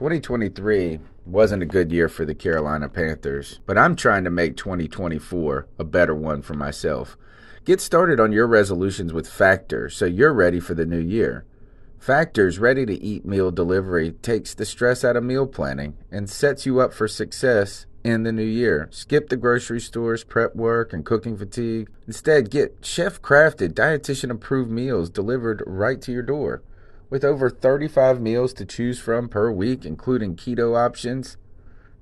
2023 wasn't a good year for the Carolina Panthers, but I'm trying to make 2024 a better one for myself. Get started on your resolutions with Factor so you're ready for the new year. Factor's ready-to-eat meal delivery takes the stress out of meal planning and sets you up for success in the new year. Skip the grocery stores, prep work, and cooking fatigue. Instead, get chef-crafted, dietitian-approved meals delivered right to your door. With over 35 meals to choose from per week, including keto options,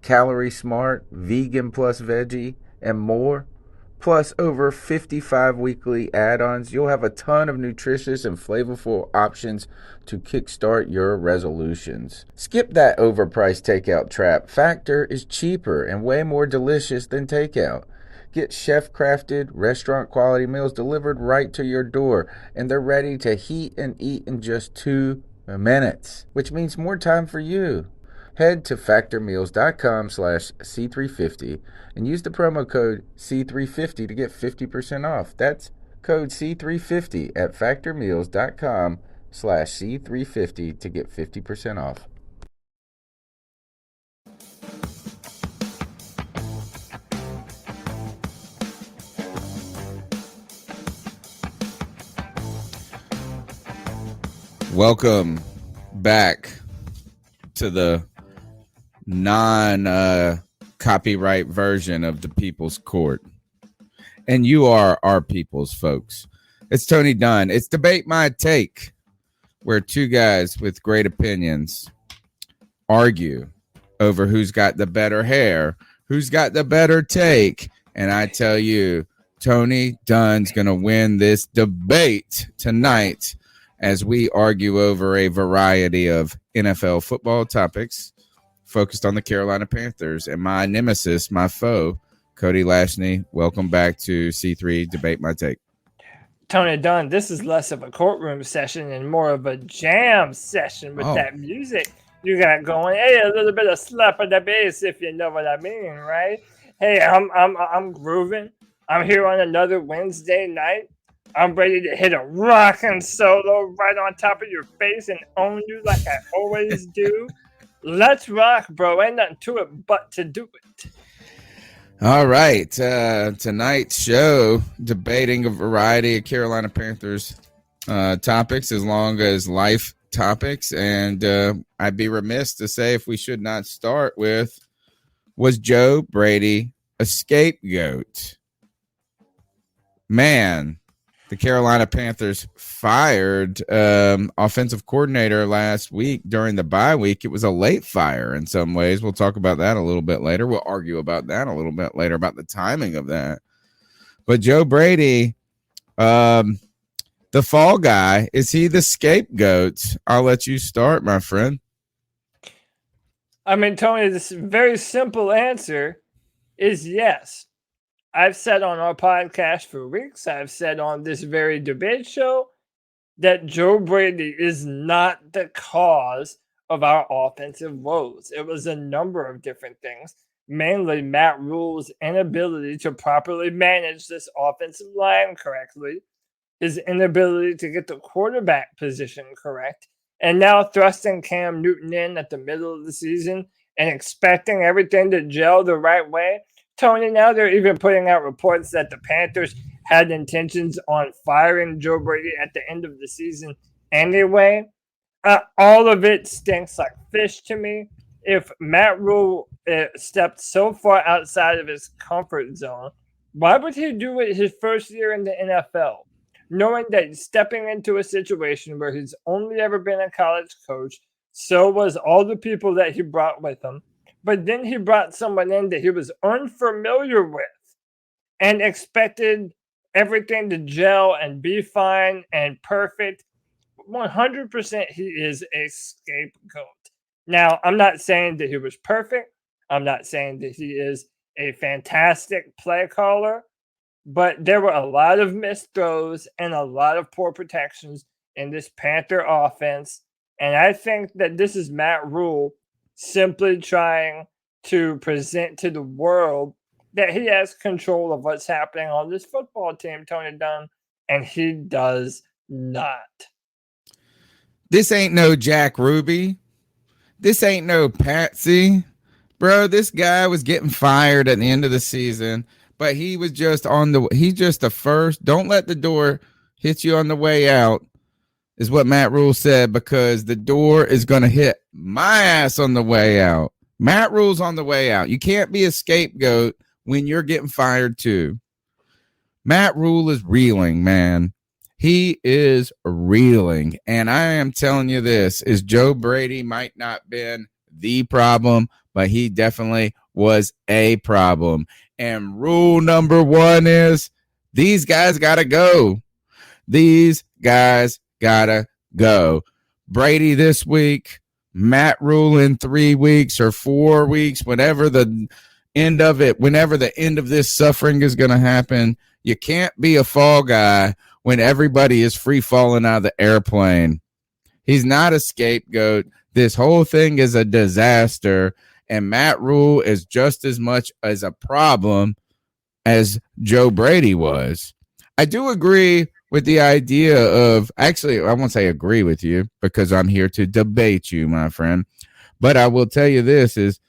calorie smart, vegan plus veggie, and more, plus over 55 weekly add-ons, you'll have a ton of nutritious and flavorful options to kickstart your resolutions. Skip that overpriced takeout trap. Factor is cheaper and way more delicious than takeout. Get chef-crafted, restaurant-quality meals delivered right to your door, and they're ready to heat and eat in just 2 minutes, which means more time for you. Head to factormeals.com/C350 and use the promo code C350 to get 50% off. That's code C350 at factormeals.com/C350 to get 50% off. Welcome back to the non-copyright version of the People's Court. And you are our people's folks. It's Tony Dunn. It's Debate My Take, where two guys with great opinions argue over who's got the better hair, who's got the better take. And I tell you, Tony Dunn's going to win this debate tonight as we argue over a variety of NFL football topics focused on the Carolina Panthers. And my nemesis, my foe, Cody Lashney, welcome back to C3 Debate My Take. Tony Dunn, this is less of a courtroom session and more of a jam session with that music you got going. Hey, a little bit of slap of the bass, if you know what I mean, right? Hey, I'm grooving. I'm here on another Wednesday night. I'm ready to hit a rockin' solo right on top of your face and own you like I always do. Let's rock, bro. Ain't nothing to it but to do it. All right. Tonight's show, debating a variety of Carolina Panthers topics as long as life topics. And I'd be remiss to say if we should not start with, was Joe Brady a scapegoat? Man, the Carolina Panthers fired offensive coordinator last week during the bye week. It was a late fire in some ways. We'll talk about that a little bit later. We'll argue about that a little bit later, about the timing of that. But Joe Brady, the fall guy, is he the scapegoat? I'll let you start, my friend. I mean, Tony, this very simple answer is yes. I've said on our podcast for weeks, I've said on this very debate show that Joe Brady is not the cause of our offensive woes. It was a number of different things, mainly Matt Rhule's inability to properly manage this offensive line correctly, his inability to get the quarterback position correct, and now thrusting Cam Newton in at the middle of the season and expecting everything to gel the right way. Tony, now they're even putting out reports that the Panthers had intentions on firing Joe Brady at the end of the season anyway. All of it stinks like fish to me. If Matt Rhule stepped so far outside of his comfort zone, why would he do it his first year in the NFL? Knowing that he's stepping into a situation where he's only ever been a college coach, so was all the people that he brought with him. But then he brought someone in that he was unfamiliar with and expected everything to gel and be fine and perfect. 100% he is a scapegoat. Now, I'm not saying that he was perfect. I'm not saying that he is a fantastic play caller. But there were a lot of missed throws and a lot of poor protections in this Panther offense. And I think that this is Matt Rhule simply trying to present to the world that he has control of what's happening on this football team, Tony Dunn, and he does not. This ain't no Jack Ruby. This ain't no patsy. Bro, this guy was getting fired at the end of the season, but he was just he's just the first. Don't let the door hit you on the way out, is what Matt Rhule said, because the door is going to hit my ass on the way out. Matt Rhule's on the way out. You can't be a scapegoat when you're getting fired too. Matt Rhule is reeling, man. He is reeling. And I am telling you this, is Joe Brady might not been the problem, but he definitely was a problem. And rule number one is these guys got to go. These guys got to go. Brady this week, Matt Rhule in 3 weeks or 4 weeks, whenever the end of this suffering is going to happen. You can't be a fall guy when everybody is free falling out of the airplane. He's not a scapegoat. This whole thing is a disaster, and Matt Rhule is just as much as a problem as Joe Brady was. I do agree with the idea of, actually, I won't say agree with you because I'm here to debate you, my friend. But I will tell you this is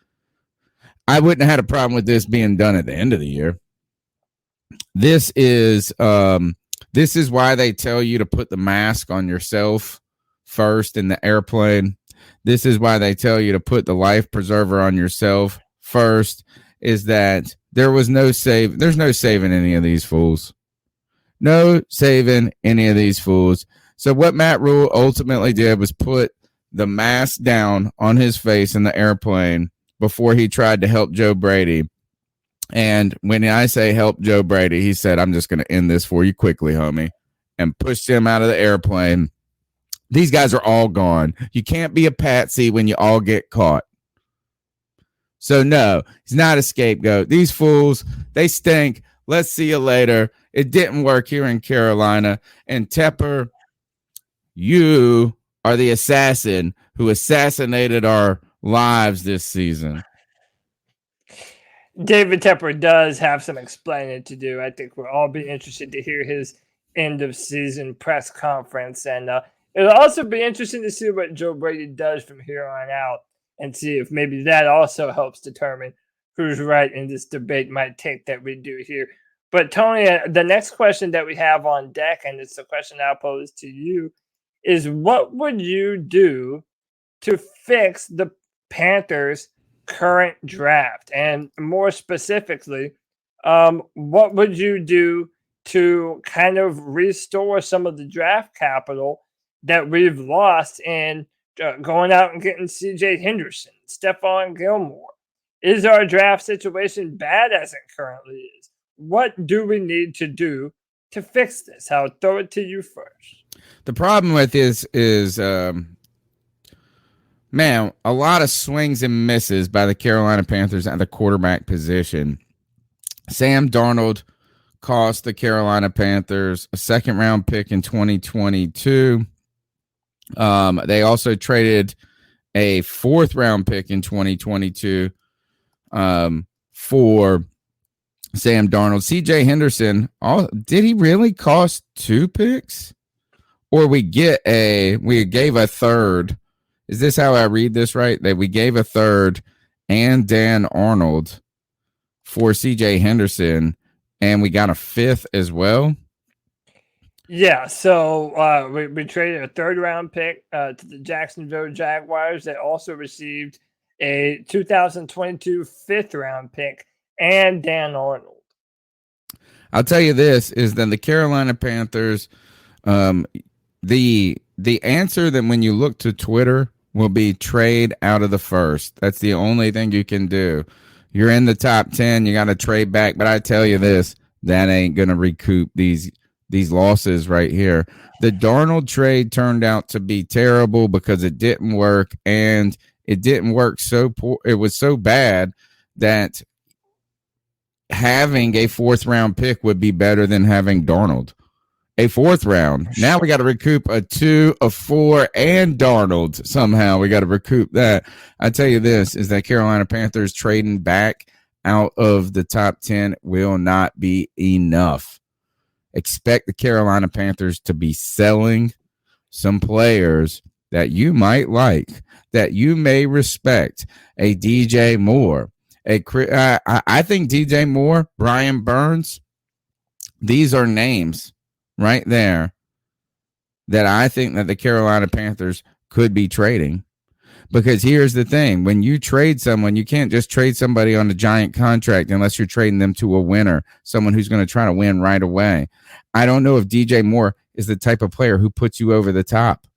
I wouldn't have had a problem with this being done at the end of the year. This is why they tell you to put the mask on yourself first in the airplane. This is why they tell you to put the life preserver on yourself first, is that there's no saving any of these fools. No saving any of these fools. So what Matt Rhule ultimately did was put the mask down on his face in the airplane before he tried to help Joe Brady. And when I say help Joe Brady, he said, I'm just going to end this for you quickly, homie, and pushed him out of the airplane. These guys are all gone. You can't be a patsy when you all get caught. So, no, he's not a scapegoat. These fools, they stink. Let's see you later. It didn't work here in Carolina. And Tepper, you are the assassin who assassinated our lives this season. David Tepper does have some explaining to do. I think we'll all be interested to hear his end of season press conference. And it'll also be interesting to see what Joe Brady does from here on out and see if maybe that also helps determine who's right in this debate, my take that we do here. But Tony, the next question that we have on deck, and it's the question I'll pose to you, is what would you do to fix the Panthers' current draft? And more specifically, what would you do to kind of restore some of the draft capital that we've lost in going out and getting CJ Henderson, Stephon Gilmore? Is our draft situation bad as it currently is? What do we need to do to fix this? I'll throw it to you first. The problem with this is man, a lot of swings and misses by the Carolina Panthers at the quarterback position. Sam Darnold cost the Carolina Panthers a second-round pick in 2022. They also traded a fourth-round pick in 2022 for Sam Darnold. CJ Henderson, did he really cost 2 picks? Or we gave a third. Is this how I read this right? That we gave a third and Dan Arnold for CJ Henderson, and we got a fifth as well? Yeah, so we traded a third-round pick to the Jacksonville Jaguars. They also received a 2022 fifth-round pick and Dan Arnold. I'll tell you this, is that the Carolina Panthers, the answer that when you look to Twitter will be trade out of the first. That's the only thing you can do. You're in the top 10, you got to trade back. But I tell you this, that ain't going to recoup these losses right here. The Darnold trade turned out to be terrible because it didn't work, and it didn't work so poor. It was so bad that having a fourth round pick would be better than having Darnold. A fourth round. Now we got to recoup a 2, a 4, and Darnold. Somehow we got to recoup that. I tell you this, is that Carolina Panthers trading back out of the top 10 will not be enough. Expect the Carolina Panthers to be selling some players that you might like, that you may respect, a DJ Moore, I think DJ Moore, Brian Burns, these are names right there that I think that the Carolina Panthers could be trading. Because here's the thing. When you trade someone, you can't just trade somebody on a giant contract unless you're trading them to a winner, someone who's going to try to win right away. I don't know if DJ Moore is the type of player who puts you over the top,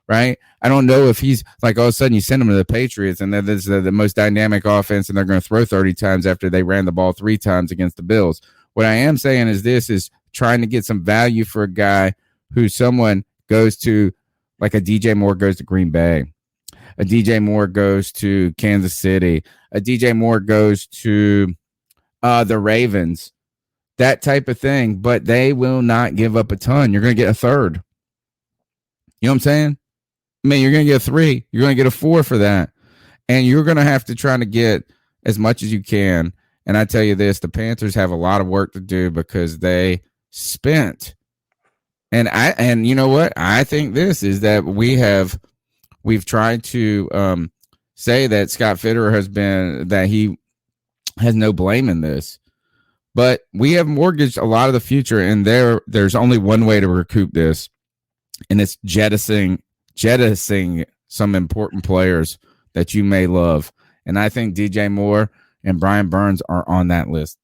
right? I don't know if he's like all of a sudden you send him to the Patriots and then this is the most dynamic offense and they're going to throw 30 times after they ran the ball 3 times against the Bills. What I am saying is this is trying to get some value for a guy who someone goes to, like a DJ Moore goes to Green Bay. A DJ Moore goes to Kansas City. A DJ Moore goes to the Ravens. That type of thing. But they will not give up a ton. You're going to get a third. You know what I'm saying? I mean, you're going to get a 3. You're going to get a 4 for that. And you're going to have to try to get as much as you can. And I tell you this, the Panthers have a lot of work to do because they spent. And you know what? I think this is that we've tried to say that Scott Fitterer that he has no blame in this, but we have mortgaged a lot of the future, and there's only one way to recoup this, and it's jettisoning some important players that you may love. And I think DJ Moore and Brian Burns are on that list.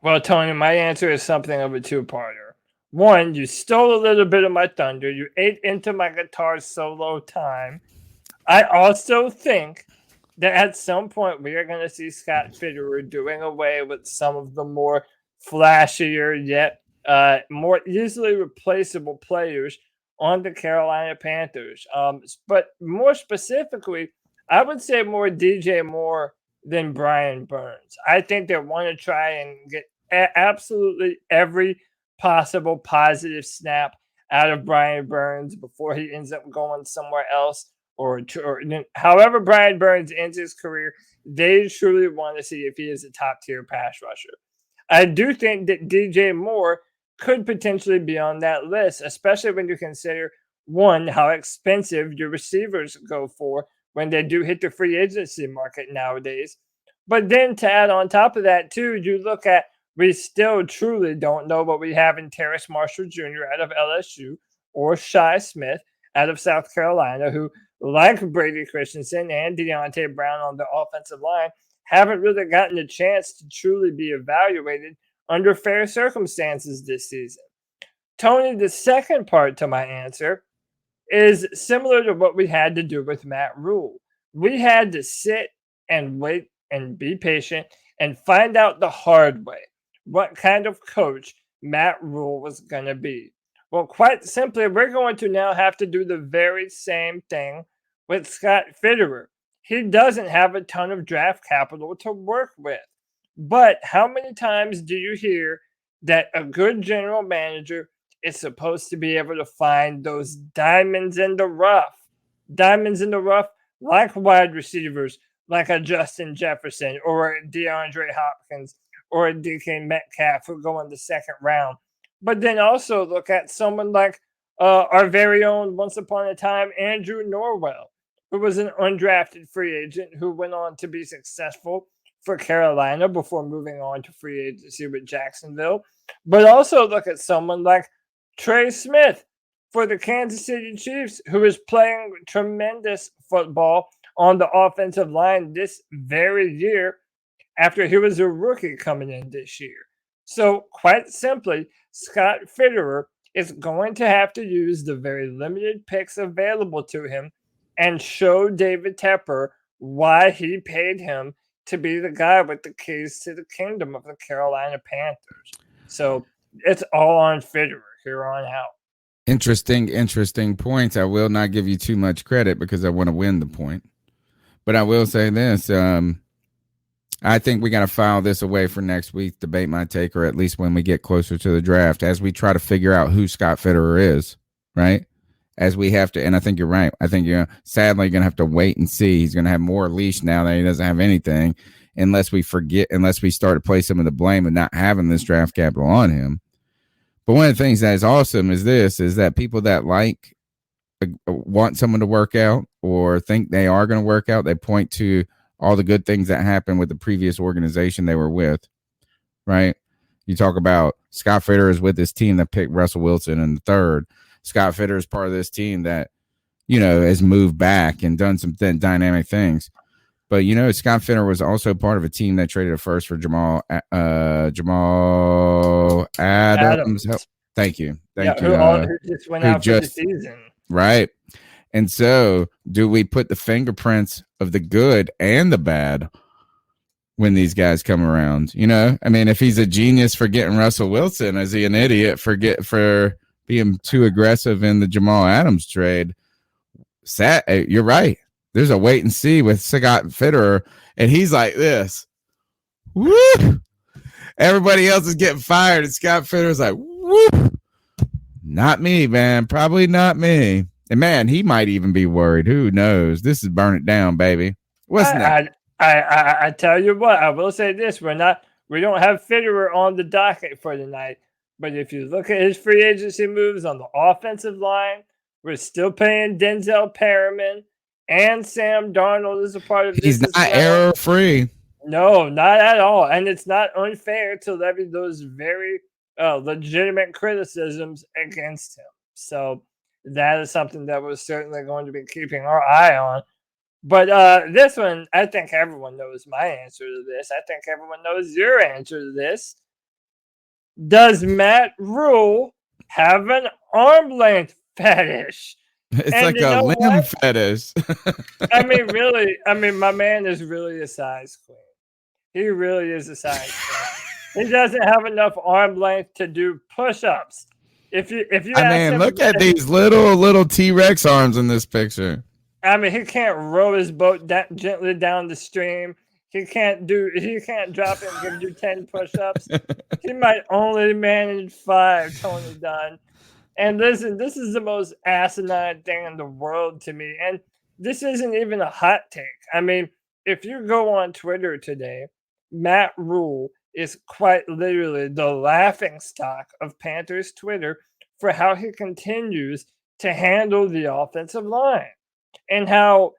Well, Tony, my answer is something of a two-parter. One, you stole a little bit of my thunder. You ate into my guitar solo time. I also think that at some point we are going to see Scott Fitterer doing away with some of the more flashier yet more easily replaceable players on the Carolina Panthers. But more specifically, I would say more DJ Moore than Brian Burns. I think they want to try and get absolutely every possible positive snap out of Brian Burns before he ends up going somewhere else, or however Brian Burns ends his career. They truly want to see if he is a top tier pass rusher. I do think that DJ Moore could potentially be on that list, especially when you consider, one, how expensive your receivers go for when they do hit the free agency market nowadays. But then to add on top of that, too, you look at, we still truly don't know what we have in Terrace Marshall Jr. out of LSU or Shi Smith out of South Carolina, who, like Brady Christensen and Deontay Brown on the offensive line, haven't really gotten a chance to truly be evaluated under fair circumstances this season. Tony, the second part to my answer is similar to what we had to do with Matt Rhule. We had to sit and wait and be patient and find out the hard way what kind of coach Matt Rhule was going to be. Well, quite simply, we're going to now have to do the very same thing with Scott Fitterer. He doesn't have a ton of draft capital to work with. But how many times do you hear that a good general manager is supposed to be able to find those diamonds in the rough? Diamonds in the rough, like wide receivers, like a Justin Jefferson or a DeAndre Hopkins or a DK Metcalf who go in the second round. But then also look at someone like our very own, once upon a time, Andrew Norwell, who was an undrafted free agent who went on to be successful for Carolina before moving on to free agency with Jacksonville. But also look at someone like Trey Smith for the Kansas City Chiefs, who is playing tremendous football on the offensive line this very year after he was a rookie coming in this year. So quite simply, Scott Fitterer is going to have to use the very limited picks available to him and show David Tepper why he paid him to be the guy with the keys to the kingdom of the Carolina Panthers. So it's all on Fitterer here on out. Interesting points. I will not give you too much credit because I want to win the point. But I will say this. I think we got to file this away for next week, debate my take, or at least when we get closer to the draft, as we try to figure out who Scott Fitterer is, right? As we have to, and I think you're right. I think you're sadly going to have to wait and see. He's going to have more leash now that he doesn't have anything, unless we start to place some of the blame of not having this draft capital on him. But one of the things that is awesome is that people that like want someone to work out or think they are going to work out, they point to all the good things that happened with the previous organization they were with, right? You talk about Scott Fitter is with this team that picked Russell Wilson in the third. Scott Fitter is part of this team that, has moved back and done some dynamic things. But, Scott Fitter was also part of a team that traded a first for Jamal Adams. Thank you. Thank you. Who just went out for the season. Right. And so do we put the fingerprints of the good and the bad when these guys come around? If he's a genius for getting Russell Wilson, is he an idiot for being too aggressive in the Jamal Adams trade? You're right. There's a wait and see with Scott Fitterer, and he's like this. Woo! Everybody else is getting fired, and Scott Fitterer's like, woo! Not me, man. Probably not me. And man, he might even be worried. Who knows? This is burn it down, baby. What's next? I tell you what, I will say this: we don't have Fitterer on the docket for tonight. But if you look at his free agency moves on the offensive line, we're still paying Denzel Perriman, and Sam Darnold is a part of this. He's not error free. No, not at all, and it's not unfair to levy those very legitimate criticisms against him. So that is something that we're certainly going to be keeping our eye on. But this one, I think everyone knows my answer to this. I think everyone knows your answer to this. Does Matt Rhule have an arm length fetish? It's like a limb fetish. Really, my man is really a size queen. He really is a size queen. He doesn't have enough arm length to do push-ups. If you look at these little T-Rex arms in this picture. He can't row his boat gently down the stream. He can't drop it and give you 10 push-ups. He might only manage 5, Tony Dunn. And listen, this is the most asinine thing in the world to me. And this isn't even a hot take. If you go on Twitter today, Matt Rhule is quite literally the laughingstock of Panthers Twitter for how he continues to handle the offensive line. And how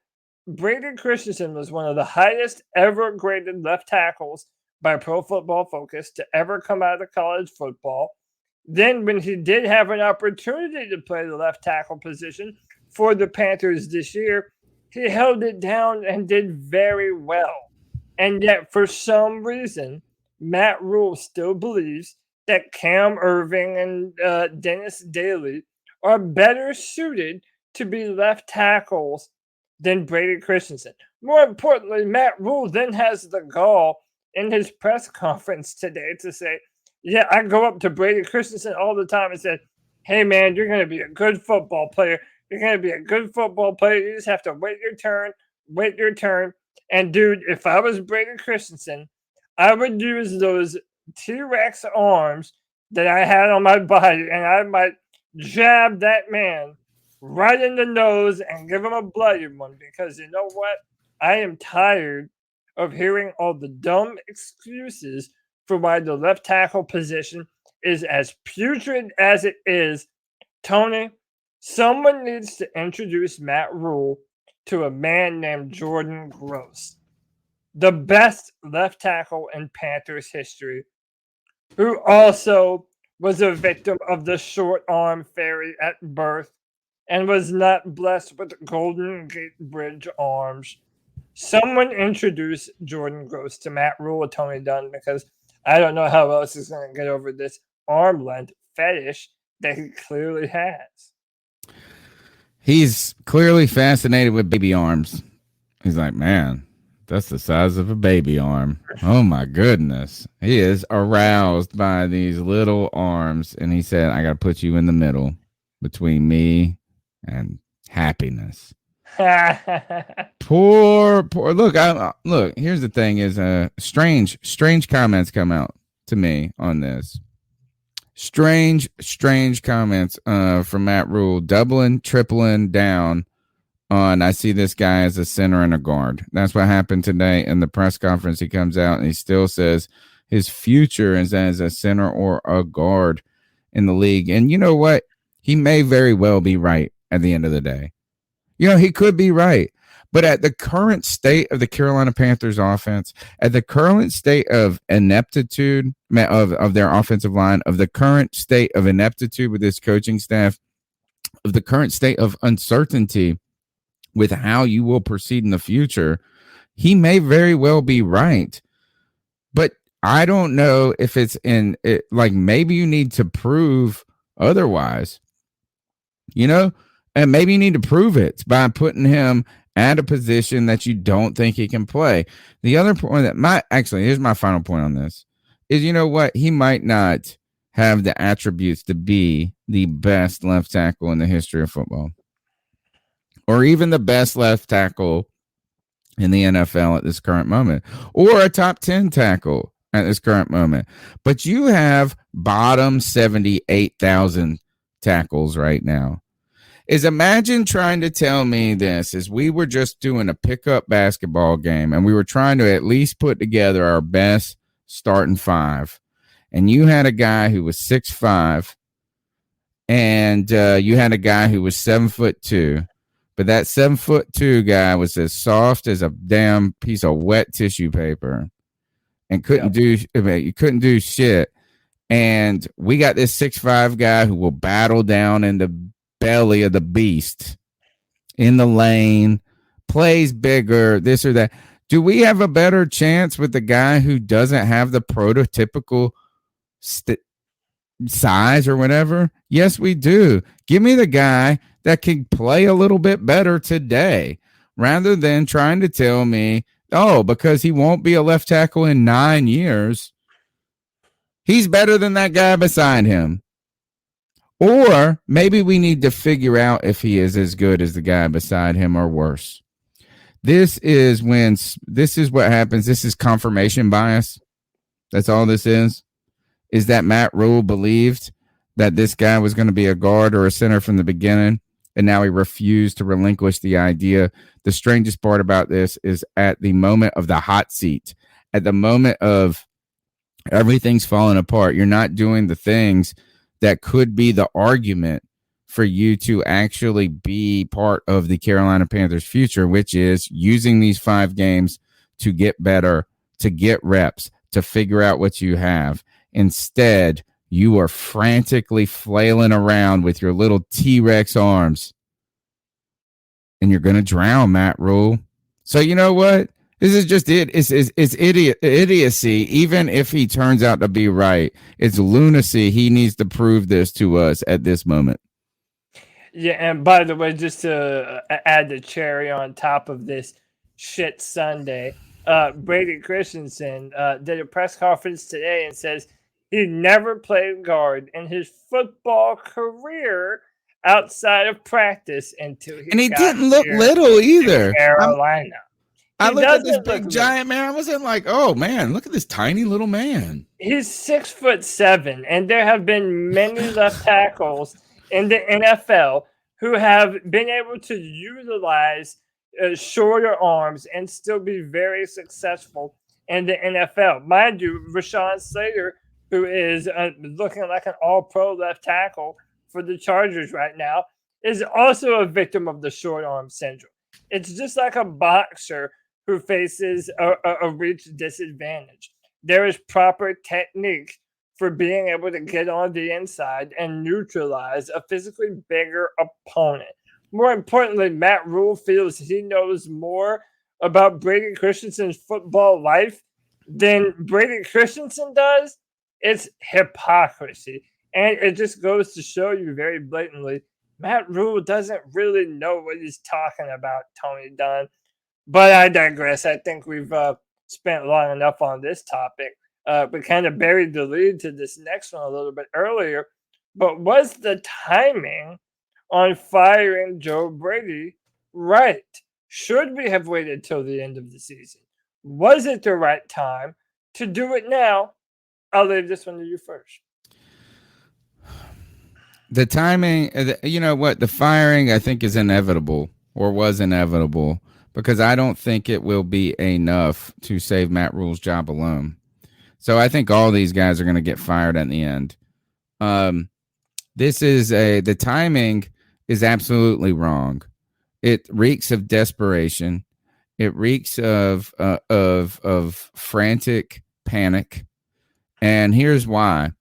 Brady Christensen was one of the highest ever graded left tackles by Pro Football Focus to ever come out of college football. Then when he did have an opportunity to play the left tackle position for the Panthers this year, he held it down and did very well. And yet, for some reason, Matt Rhule still believes that Cam Irving and Dennis Daly are better suited to be left tackles than Brady Christensen. More importantly, Matt Rhule then has the gall in his press conference today to say, yeah, I go up to Brady Christensen all the time and say, hey, man, you're going to be a good football player. You're going to be a good football player. You just have to wait your turn. And, dude, if I was Brady Christensen, I would use those T-Rex arms that I had on my body, and I might jab that man right in the nose and give him a bloody one, because you know what? I am tired of hearing all the dumb excuses for why the left tackle position is as putrid as it is. Tony, someone needs to introduce Matt Rhule to a man named Jordan Gross, the best left tackle in Panthers history, who also was a victim of the short arm fairy at birth and was not blessed with Golden Gate Bridge arms. Someone introduce Jordan Gross to Matt Rhule or Tony Dunn, because I don't know how else he's going to get over this arm length fetish that he clearly has. He's clearly fascinated with baby arms. He's like, man, that's the size of a baby arm. Oh, my goodness. He is aroused by these little arms. And he said, I got to put you in the middle between me and happiness. Poor. Look, here's the thing is strange comments come out to me on this. Strange comments from Matt Rhule, doubling, tripling down on, I see this guy as a center and a guard. That's what happened today in the press conference. He comes out and he still says his future is as a center or a guard in the league. And you know what? He may very well be right at the end of the day. He could be right. But at the current state of the Carolina Panthers offense, at the current state of ineptitude of their offensive line, of the current state of ineptitude with this coaching staff, of the current state of uncertainty with how you will proceed in the future, he may very well be right. But I don't know if it's maybe you need to prove otherwise, and maybe you need to prove it by putting him at a position that you don't think he can play. The other point here's my final point on this is, he might not have the attributes to be the best left tackle in the history of football, or even the best left tackle in the NFL at this current moment, or a top 10 tackle at this current moment. But you have bottom 78,000 tackles right now. Imagine trying to tell me this as we were just doing a pickup basketball game and we were trying to at least put together our best starting five. And you had a guy who was 6'5", and you had a guy who was 7'2", but that 7'2" guy was as soft as a damn piece of wet tissue paper and couldn't do shit. And we got this 6'5" guy who will battle down in the belly of the beast in the lane, plays bigger, this or that. Do we have a better chance with the guy who doesn't have the prototypical size or whatever? Yes, we do. Give me the guy that can play a little bit better today, rather than trying to tell me, because he won't be a left tackle in 9 years, he's better than that guy beside him. Or maybe we need to figure out if he is as good as the guy beside him or worse. This is what happens. This is confirmation bias. That's all this is that Matt Rhule believed that this guy was going to be a guard or a center from the beginning, and now he refused to relinquish the idea. The strangest part about this is at the moment of the hot seat, at the moment of everything's falling apart, you're not doing the things that could be the argument for you to actually be part of the Carolina Panthers future, which is using these 5 games to get better, to get reps, to figure out what you have. Instead, you are frantically flailing around with your little T-Rex arms, and you're going to drown, Matt Rhule. So you know what? This is just it. It's idiocy. Even if he turns out to be right, it's lunacy. He needs to prove this to us at this moment. Yeah, and by the way, just to add the cherry on top of this shit Sunday, Brady Christensen did a press conference today and says he never played guard in his football career outside of practice until he didn't look little either. Carolina. I looked at this big giant man. I wasn't like, oh man, look at this tiny little man. He's 6'7", and there have been many left tackles in the NFL who have been able to utilize shorter arms and still be very successful in the NFL. Mind you, Rashawn Slater, who is looking like an all-pro left tackle for the Chargers right now, is also a victim of the short arm syndrome. It's just like a boxer who faces a reach disadvantage. There is proper technique for being able to get on the inside and neutralize a physically bigger opponent. More importantly, Matt Rhule feels he knows more about Brady Christensen's football life than Brady Christensen does. It's hypocrisy. And it just goes to show you very blatantly, Matt Rhule doesn't really know what he's talking about, Tony Dunn. But I digress. I think we've spent long enough on this topic. We kind of buried the lead to this next one a little bit earlier. But was the timing on firing Joe Brady right? Should we have waited till the end of the season? Was it the right time to do it now? I'll leave this one to you first. The timing, you know what? The firing, I think, is inevitable or was inevitable because I don't think it will be enough to save Matt Rhule's job alone. So I think all these guys are going to get fired at the end. This is the timing is absolutely wrong. It reeks of desperation. It reeks of frantic panic. And here's why.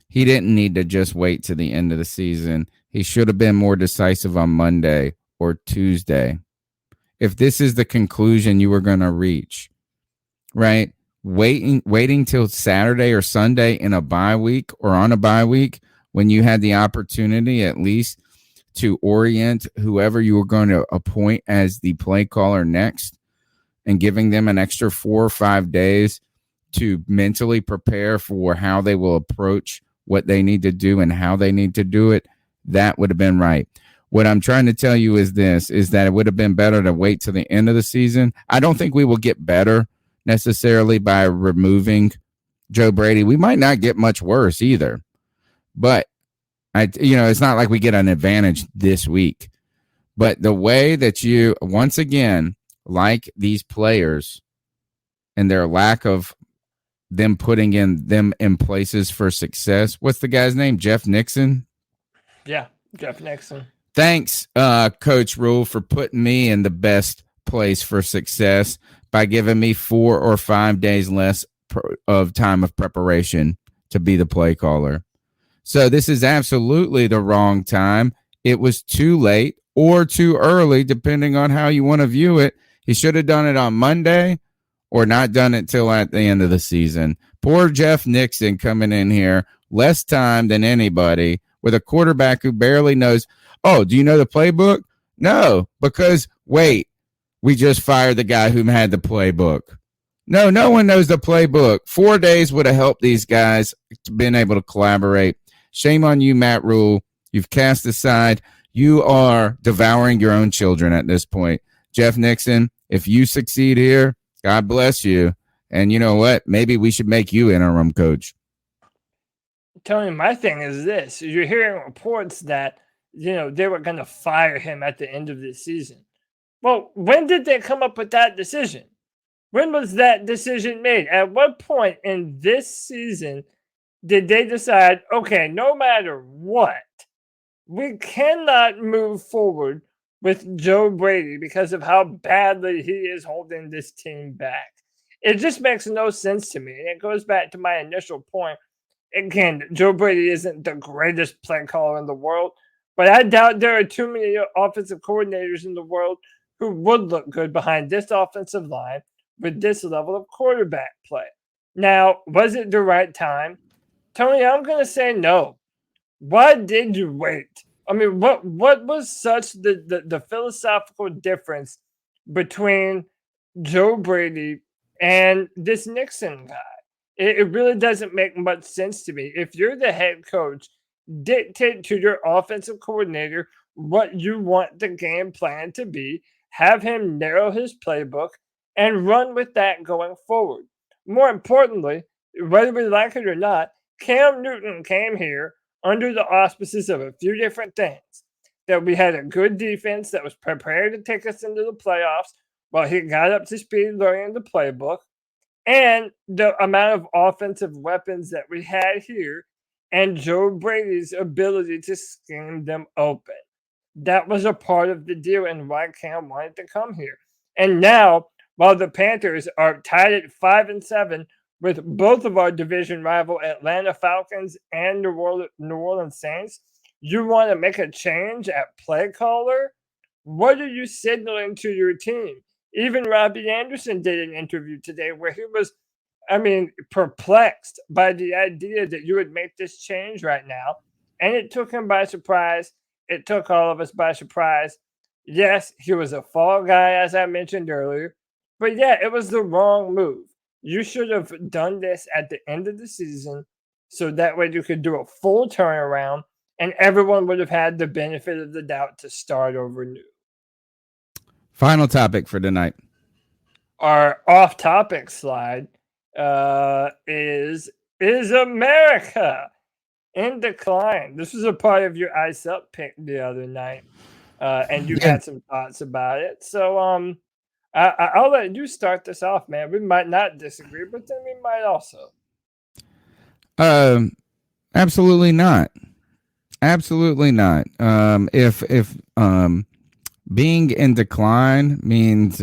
He didn't need to just wait to the end of the season. He should have been more decisive on Monday or Tuesday. If this is the conclusion you were going to reach, right? Waiting till Saturday or Sunday in a bye week or on a bye week when you had the opportunity at least to orient whoever you were going to appoint as the play caller next and giving them an extra 4 or 5 days to mentally prepare for how they will approach what they need to do and how they need to do it, that would have been right. What I'm trying to tell you is this, is that it would have been better to wait till the end of the season. I don't think we will get better necessarily by removing Joe Brady. We might not get much worse either. But it's not like we get an advantage this week. But the way that you, once again, like these players and their lack of them putting them in places for success. What's the guy's name? Jeff Nixon? Yeah, Jeff Nixon. Thanks, Coach Rhule, for putting me in the best place for success by giving me 4 or 5 days less of time of preparation to be the play caller. So this is absolutely the wrong time. It was too late or too early, depending on how you want to view it. He should have done it on Monday or not done it till at the end of the season. Poor Jeff Nixon coming in here, less time than anybody, with a quarterback who barely knows. Oh, do you know the playbook? No, because, wait, we just fired the guy who had the playbook. No one knows the playbook. 4 days would have helped these guys been able to collaborate. Shame on you, Matt Rhule. You've cast aside. You are devouring your own children at this point. Jeff Nixon, if you succeed here, God bless you. And you know what? Maybe we should make you interim coach. Tony, my thing is this. You're hearing reports that, they were going to fire him at the end of this season. Well, when did they come up with that decision? When was that decision made? At what point in this season did they decide, okay, no matter what, we cannot move forward with Joe Brady because of how badly he is holding this team back? It just makes no sense to me. And it goes back to my initial point. Again, Joe Brady isn't the greatest play caller in the world, but I doubt there are too many offensive coordinators in the world who would look good behind this offensive line with this level of quarterback play. Now, was it the right time? Tony, I'm going to say no. Why did you wait? I mean, what was such the philosophical difference between Joe Brady and this Nixon guy? It really doesn't make much sense to me. If you're the head coach, dictate to your offensive coordinator what you want the game plan to be, have him narrow his playbook, and run with that going forward. More importantly, whether we like it or not, Cam Newton came here under the auspices of a few different things. That we had a good defense that was prepared to take us into the playoffs while he got up to speed learning the playbook, and the amount of offensive weapons that we had here, and Joe Brady's ability to scheme them open. That was a part of the deal and why Cam wanted to come here. And now, while the Panthers are tied at 5-7 with both of our division rival Atlanta Falcons and New Orleans Saints, you want to make a change at play caller? What are you signaling to your team? Even Robbie Anderson did an interview today where he was, perplexed by the idea that you would make this change right now. And it took him by surprise. It took all of us by surprise. Yes, he was a fall guy, as I mentioned earlier. But yeah, it was the wrong move. You should have done this at the end of the season so that way you could do a full turnaround and everyone would have had the benefit of the doubt to start over new. Final topic for tonight. Our off-topic slide is America in decline? This was a part of your Ice Up pick the other night, and you had some thoughts about it. So I'll let you start this off, man. We might not disagree, but then we might also. Absolutely not. Absolutely not. If being in decline means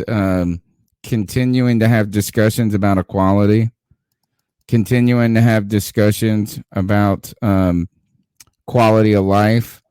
continuing to have discussions about equality, continuing to have discussions about quality of life.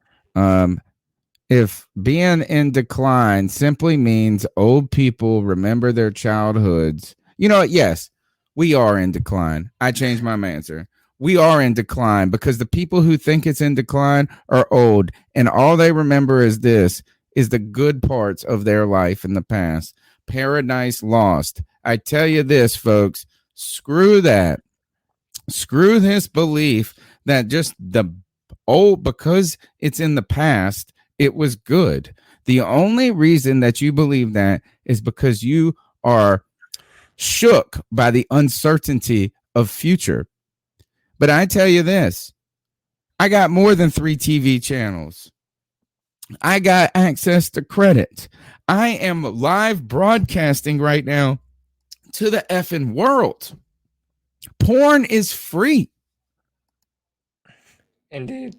If being in decline simply means old people remember their childhoods, you know what? Yes, we are in decline. I changed my answer. We are in decline because the people who think it's in decline are old, and all they remember is the good parts of their life in the past. Paradise lost. I tell you this, folks, screw that. Screw this belief that just the old, because it's in the past, it was good. The only reason that you believe that is because you are shook by the uncertainty of future. But I tell you this, I got more than 3 TV channels. I got access to credit. I am live broadcasting right now to the effing world. Porn is free. Indeed.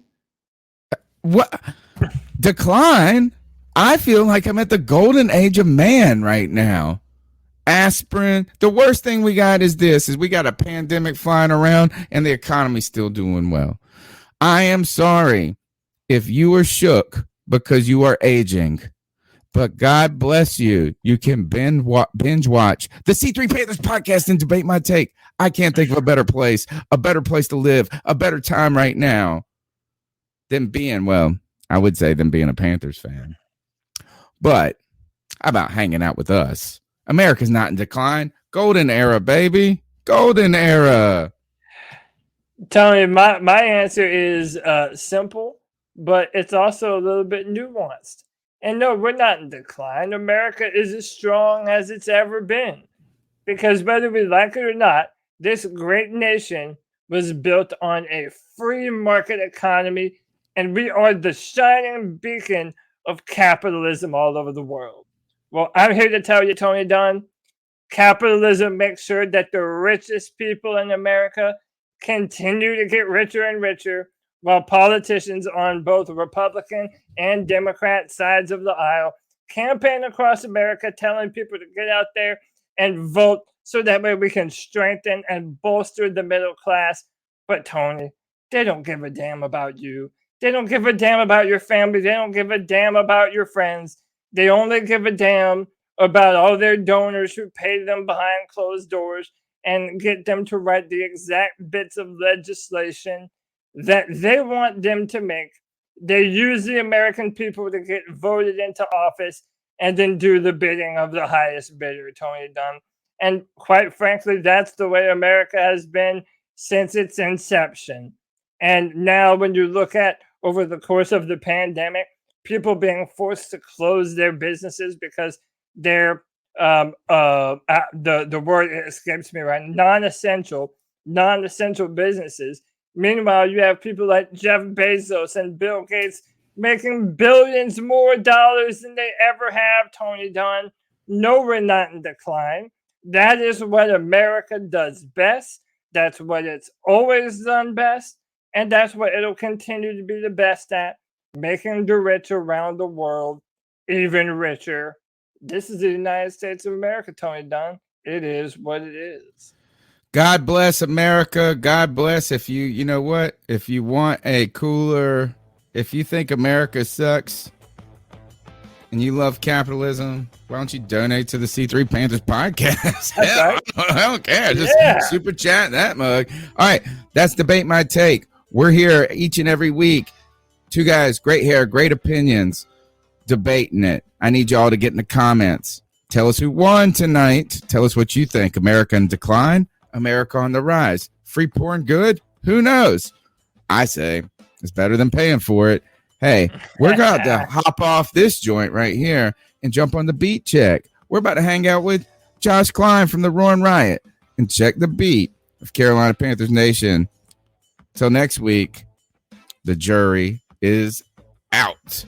What? Decline? I feel like I'm at the golden age of man right now. Aspirin. The worst thing we got is we got a pandemic flying around and the economy's still doing well. I am sorry if you are shook because you are aging, but God bless you. You can binge watch the C3 Panthers podcast and debate my take. I can't think of a better place to live, a better time right now than being, well, I would say than being a Panthers fan. But how about hanging out with us? America's not in decline. Golden era, baby. Golden era. Tony, my answer is simple, but it's also a little bit nuanced. And no, we're not in decline. America is as strong as it's ever been. Because whether we like it or not, this great nation was built on a free market economy, and we are the shining beacon of capitalism all over the world. Well, I'm here to tell you, Tony Dunn, capitalism makes sure that the richest people in America continue to get richer and richer, while politicians on both Republican and Democrat sides of the aisle campaign across America telling people to get out there and vote so that way we can strengthen and bolster the middle class. But Tony, they don't give a damn about you. They don't give a damn about your family. They don't give a damn about your friends. They only give a damn about all their donors who pay them behind closed doors and get them to write the exact bits of legislation that they want them to make. They use the American people to get voted into office and then do the bidding of the highest bidder, Tony Dunn. And quite frankly, that's the way America has been since its inception. And now when you look at over the course of the pandemic, people being forced to close their businesses because they're the word escapes me right, non-essential businesses. Meanwhile, you have people like Jeff Bezos and Bill Gates making billions more dollars than they ever have, Tony Dunn. No, we're not in decline. That is what America does best. That's what it's always done best. And that's what it'll continue to be the best at, making the rich around the world even richer. This is the United States of America, Tony Dunn. It is what it is. God bless America. God bless. If you know what? If you want a cooler, if you think America sucks and you love capitalism, why don't you donate to the C3 Panthers podcast? Hell, right. I don't care. Just super chat that mug. All right. That's Debate My Take. We're here each and every week. 2 guys, great hair, great opinions, debating it. I need y'all to get in the comments. Tell us who won tonight. Tell us what you think. America in decline? America on the rise? Free porn good? Who knows? I say it's better than paying for it. Hey, we're about to hop off this joint right here and jump on the beat check. We're about to hang out with Josh Klein from the Roaring Riot and check the beat of Carolina Panthers Nation. Till next week, the jury is out.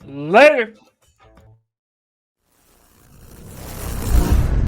Later.